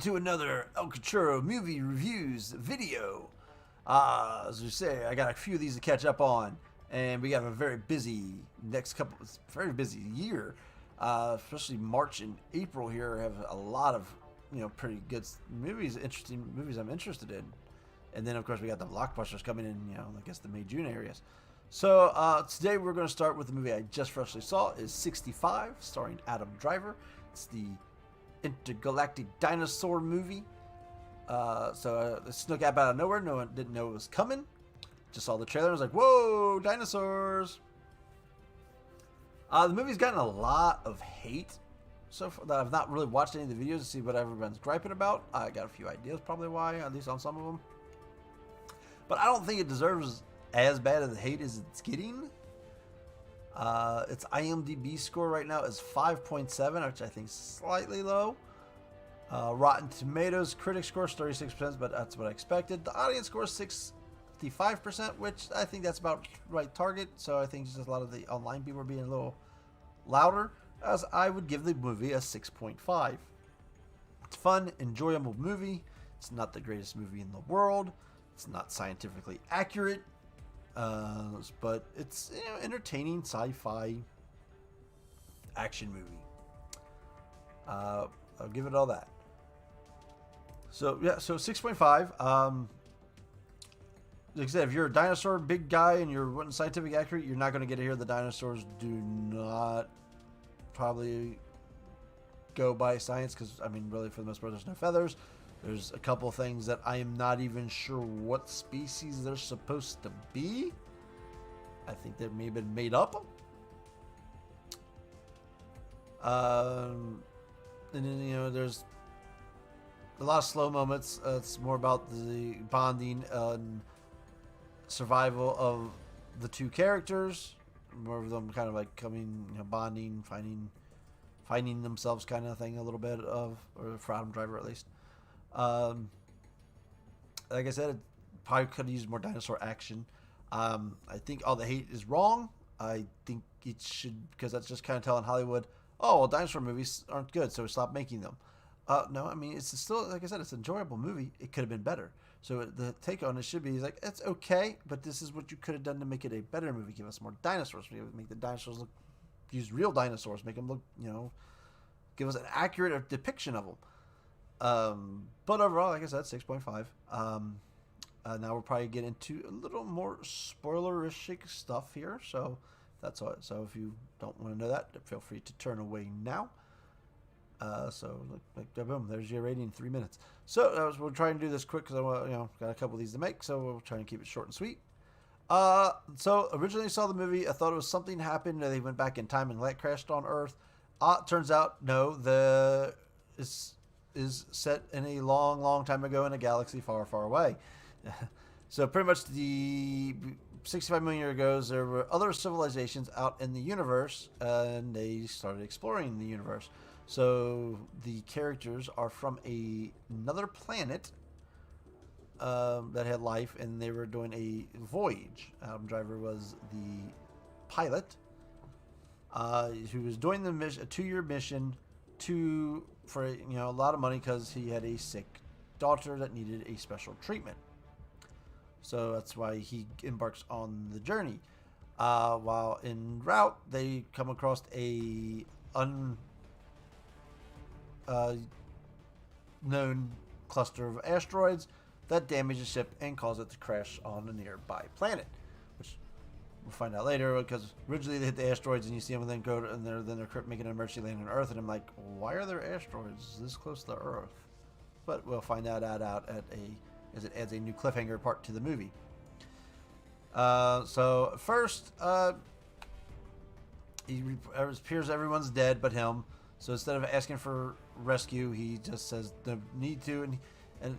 to another El Cachorro movie reviews video. As we say, I got a few of these to catch up on, and we got a very busy very busy year. Especially March and April here have a lot of pretty good movies, interesting movies I'm interested in, and then of course we got the blockbusters coming in. I guess the May June areas. So today we're going to start with the movie I just freshly saw. Is 65, starring Adam Driver. It's the intergalactic dinosaur movie. It snuck up out of nowhere. No one didn't know it was coming. Just saw the trailer and was like, whoa, dinosaurs. The movie's gotten a lot of hate so far that I've not really watched any of the videos to see what everyone's griping about. I got a few ideas probably why, at least on some of them. But I don't think it deserves as bad of the hate as it's getting. Its IMDb score right now is 5.7, which I think is slightly low. Rotten Tomatoes critic score is 36%, but that's what I expected. The audience score is 65%, which I think that's about right target. So I think just a lot of the online people are being a little louder, as I would give the movie a 6.5. It's a fun, enjoyable movie. It's not the greatest movie in the world. It's not scientifically accurate. But it's entertaining sci-fi action movie. I'll give it all that. So 6.5. Like I said, if you're a dinosaur big guy and you're wanting scientific accurate, you're not going to get to hear the dinosaurs do not probably go by science, because really for the most part there's no feathers. There's a couple things that I am not even sure what species they're supposed to be. I think they may have been made up. And then, there's a lot of slow moments. It's more about the bonding and survival of the two characters. More of them kind of like coming, bonding, finding themselves kind of thing a little bit of, or for Adam Driver at least. Like I said, it probably could have used more dinosaur action. I think all the hate is wrong. I think it should, because that's just kind of telling Hollywood, oh, well, dinosaur movies aren't good, so stop making them. No, it's still, like I said, it's an enjoyable movie. It could have been better. So the take on it should be like, it's okay, but this is what you could have done to make it a better movie. Give us more dinosaurs. Make the dinosaurs look, use real dinosaurs. Make them look, give us an accurate depiction of them. But overall, like I said, 6.5. Now we'll probably get into a little more spoilerish stuff here. So that's all. So if you don't want to know that, feel free to turn away now. Boom, there's your rating in 3 minutes. So we'll try and do this quick because I want, got a couple of these to make. So we'll try and keep it short and sweet. So originally saw the movie. I thought it was something happened. They went back in time and light crashed on Earth. Turns out, no, is set in a long, long time ago in a galaxy far, far away. So pretty much the 65 million years ago, there were other civilizations out in the universe, and they started exploring the universe. So the characters are from another planet that had life, and they were doing a voyage. Adam Driver was the pilot, who was doing the mission, a 2-year mission, for a lot of money because he had a sick daughter that needed a special treatment. So that's why he embarks on the journey. While en route, they come across a known cluster of asteroids that damage the ship and cause it to crash on a nearby planet, which we'll find out later, because originally they hit the asteroids and you see them and then go to, and they're making an emergency landing on Earth, and I'm like, why are there asteroids this close to Earth? But we'll find that out as it adds a new cliffhanger part to the movie. So first, it appears everyone's dead but him. So instead of asking for rescue, he just says the need to, and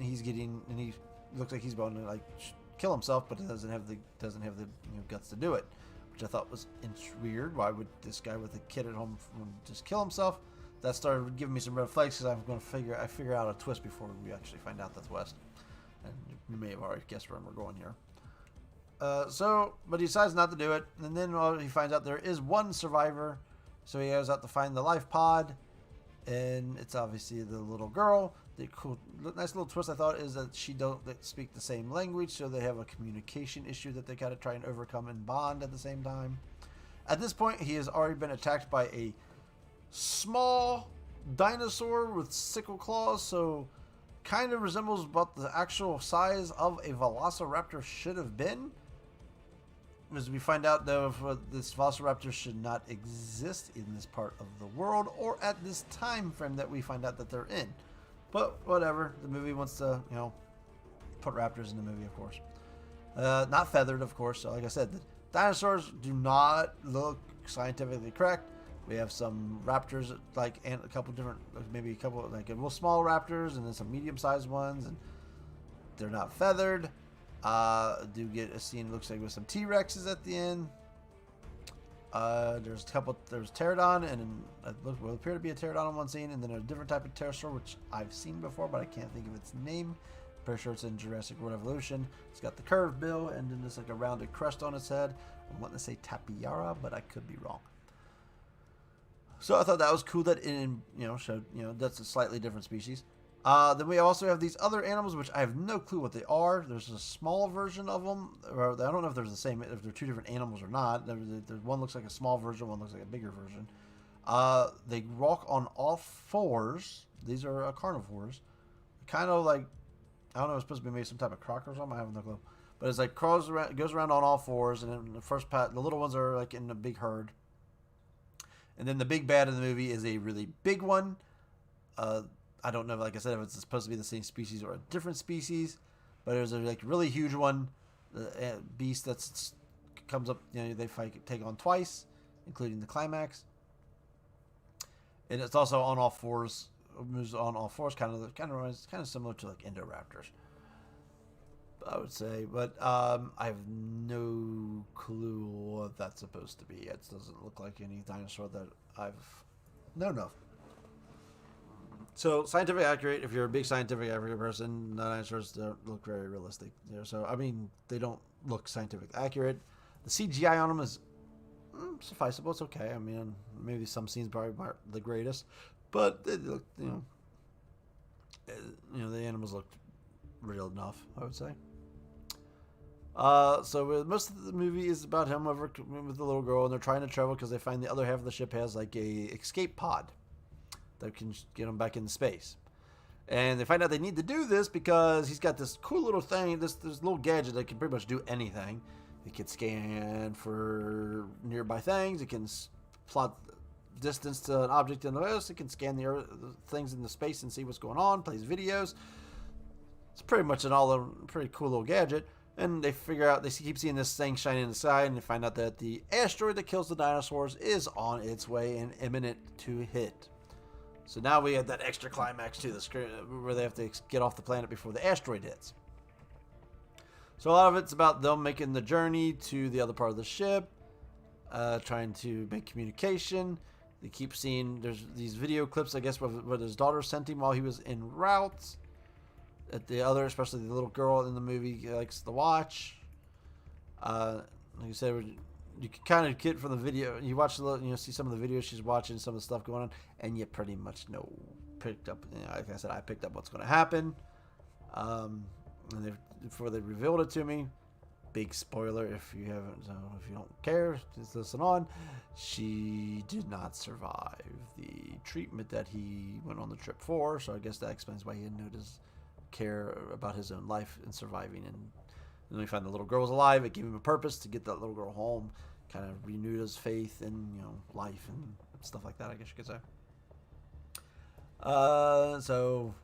he looks like he's going to kill himself, but doesn't have the guts to do it, which I thought was weird. Why would this guy with a kid at home just kill himself? That started giving me some red flags, because I'm going to figure out a twist before we actually find out that's West, and you may have already guessed where we're going here. But he decides not to do it, and then he finds out there is one survivor. So he goes out to find the life pod, and it's obviously the little girl. the cool, nice little twist I thought is that she don't speak the same language, so they have a communication issue that they gotta try and overcome and bond at the same time. At this point, he has already been attacked by a small dinosaur with sickle claws, so kind of resembles what the actual size of a velociraptor should have been. As we find out, though, this velociraptor should not exist in this part of the world or at this time frame that we find out that they're in. But whatever, the movie wants to, put raptors in the movie, of course. Not feathered, of course. So like I said, the dinosaurs do not look scientifically correct. We have some raptors, like a couple different, maybe a couple, like real small raptors, and then some medium-sized ones, and they're not feathered. Do get a scene, looks like, with some T-Rexes at the end. There's pterodon, and will appear to be a pterodon in one scene, and then a different type of pterosaur, which I've seen before, but I can't think of its name. Pretty sure it's in Jurassic World Evolution. It's got the curved bill, and then there's like a rounded crest on its head. I'm wanting to say Tapiara, but I could be wrong. So I thought that was cool that it, showed, that's a slightly different species. Then we also have these other animals, which I have no clue what they are. There's a small version of them, or I don't know if there's the same, if they're two different animals or not. One looks like a small version, one looks like a bigger version. They walk on all fours. These are carnivores. Kind of like, I don't know, it's supposed to be maybe some type of croc or something. I have no clue. But it's like goes around on all fours, and then the little ones are like in a big herd. And then the big bad in the movie is a really big one. I don't know, like I said, if it's supposed to be the same species or a different species, but there's a really huge one, the beast that comes up. They take on twice, including the climax, and it's also on all fours. Moves on all fours, kind of similar to like Indoraptors, I would say, but I have no clue what that's supposed to be. It doesn't look like any dinosaur that I've known of. So scientific accurate. If you're a big scientific accurate person, the dinosaurs don't look very realistic. So I mean, they don't look scientific accurate. The CGI on them is sufficeable. It's okay. I mean, maybe some scenes probably aren't the greatest, but they look, the animals looked real enough, I would say. So most of the movie is about him over with the little girl, and they're trying to travel because they find the other half of the ship has like a escape pod that can get them back into space. And they find out they need to do this because he's got this cool little thing, this little gadget that can pretty much do anything. It can scan for nearby things. It can plot distance to an object in the Earth. It can scan the things in the space and see what's going on. Plays videos. It's pretty much a pretty cool little gadget. And they figure out, they keep seeing this thing shining in the sky, and they find out that the asteroid that kills the dinosaurs is on its way and imminent to hit. So now we have that extra climax to the screen where they have to get off the planet before the asteroid hits. So a lot of it's about them making the journey to the other part of the ship, trying to make communication. They keep seeing, there's these video clips, I guess, where his daughter sent him while he was en route. That the other, especially the little girl in the movie, likes to watch. Like I said, you can kind of get from the video. You watch see some of the videos she's watching, some of the stuff going on, and you pretty much picked up. Like I said, I picked up what's going to happen. And before they revealed it to me, big spoiler if you haven't, if you don't care, just listen on. She did not survive the treatment that he went on the trip for. So I guess that explains why he didn't notice. Care about his own life and surviving, and then we find the little girl was alive. It gave him a purpose to get that little girl home, kind of renewed his faith in life and stuff like that, I guess you could say. So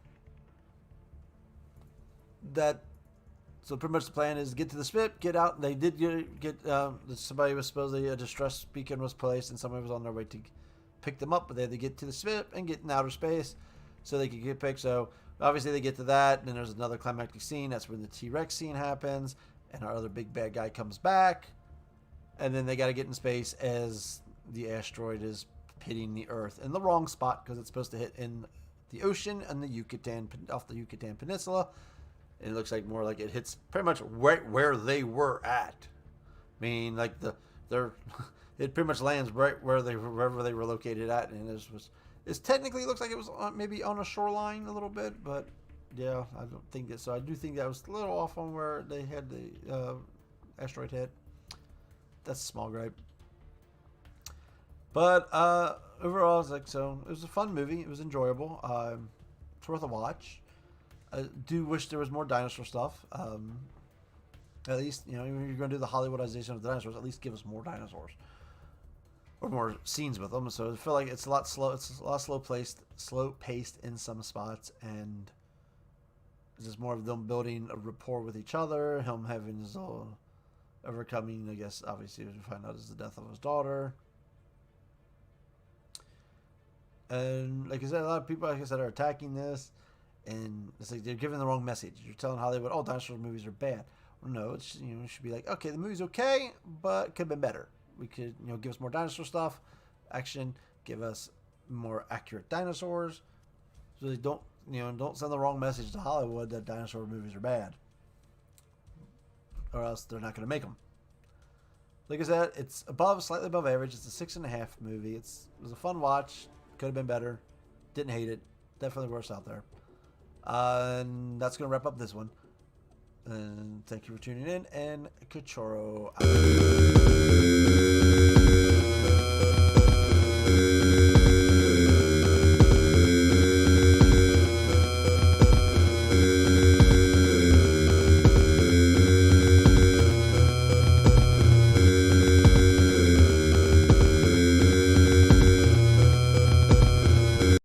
pretty much the plan is get to the ship, get out. They did get somebody was supposedly, a distress beacon was placed, and somebody was on their way to pick them up, but they had to get to the ship and get in outer space so they could get picked. So obviously they get to that, and then there's another climactic scene. That's when the T-Rex scene happens, and our other big bad guy comes back, and then they got to get in space as the asteroid is hitting the Earth in the wrong spot because it's supposed to hit in the ocean and off the Yucatan Peninsula. And it looks like more like it hits pretty much right where they were at. I mean, like it pretty much lands right wherever they were located at, and It technically looks like it was maybe on a shoreline a little bit, but yeah, I don't think it. So I do think that was a little off on where they had the asteroid hit. That's a small gripe. But overall, it's like, so it was a fun movie. It was enjoyable. It's worth a watch. I do wish there was more dinosaur stuff. At least, you know, if you're going to do the Hollywoodization of the dinosaurs, at least give us more dinosaurs or more scenes with them. So I feel like it's a lot slow. It's a lot slow paced in some spots, and it's just more of them building a rapport with each other. Him having his overcoming, I guess, obviously, as we find out, is the death of his daughter. And like I said, a lot of people, like I said, are attacking this, and it's like they're giving the wrong message. You're telling Hollywood, "Oh, dinosaur movies are bad." Well, no, it's, you know, it should be like, okay, the movie's okay, but could have been better. We could, you know, give us more dinosaur stuff, action, give us more accurate dinosaurs, so they don't, you know, don't send the wrong message to Hollywood that dinosaur movies are bad, or else they're not going to make them. Like I said, it's slightly above average. It's a 6.5 movie. It was a fun watch. Could have been better. Didn't hate it. Definitely worse out there. And that's going to wrap up this one. And thank you for tuning in. And Cachorro out.